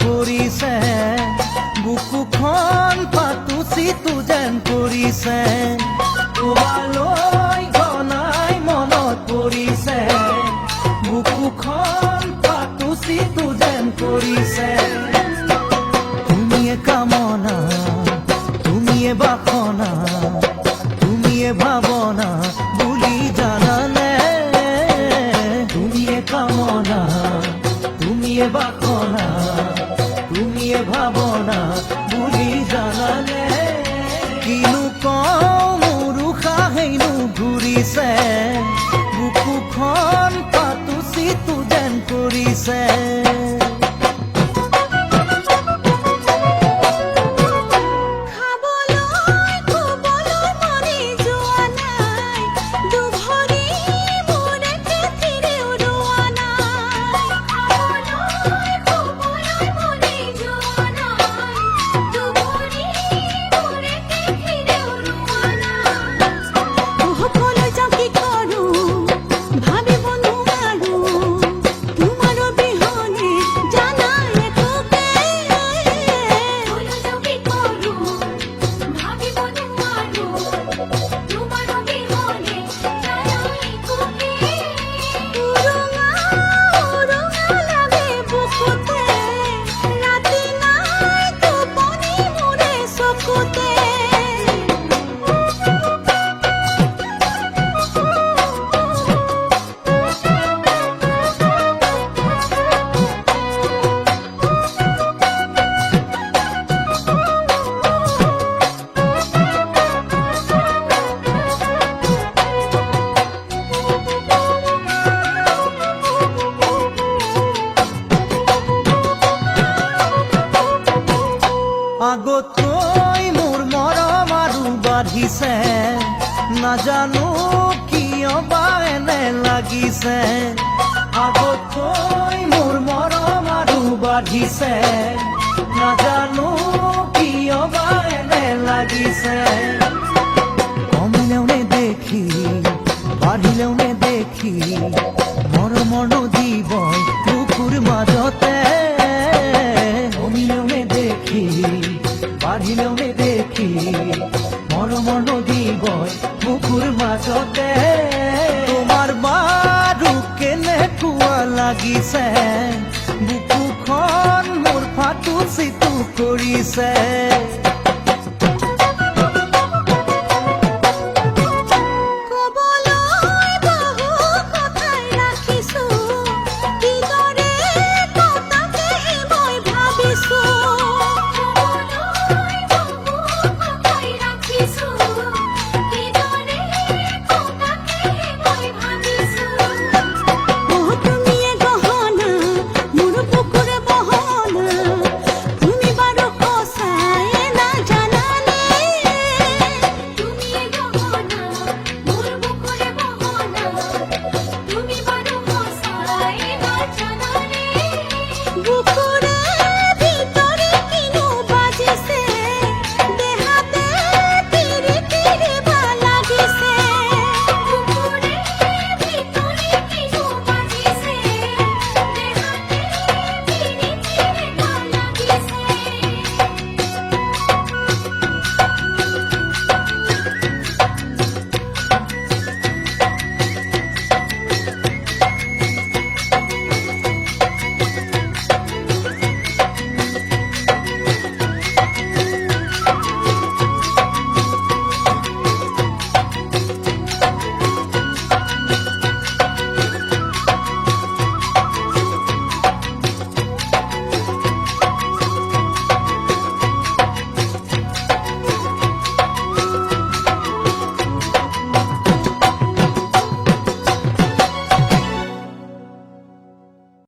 পৰিছে বুকুখন পাতো চিতু যেন পৰিছে তোমালৈ ঘনাই মনত পৰিছে বুকুখন পাতো চিতু যেন পৰিছে তুমিয়ে কামনা তুমিয়ে বাসনা তুমিয়ে ভাৱনা বুলি জানানে তুমিয়ে কামনা তুমিয়ে বাসনা তুমিয়ে ভাৱনা বুলি জানানে কিনো কওঁ মোৰ উশাহেইনো ঘূৰিছে বুকুখন পাতো চিতু যেন পৰিছে আগতকৈ মোৰ মৰম আৰু বাঢ়িছে নাজানো কিয় বা এনে লাগিছে আগতকৈ মোৰ মৰম আৰু বাঢ়িছে নাজানো কিয় বা এনে লাগিছে কমিলেও নেদেখি বাঢ়িলেও নেদেখি মৰমৰ নদী বয় বুকুৰ মাজতে কমিলেও নেদেখি বাঢ়িলেও নেদেখি মৰমৰ নদী বয় বুকুৰ মাজতে তোমাৰ বাৰু কেনেকুৱা লাগিছে বুকুখন মোৰ ফাটো চিতু কৰিছে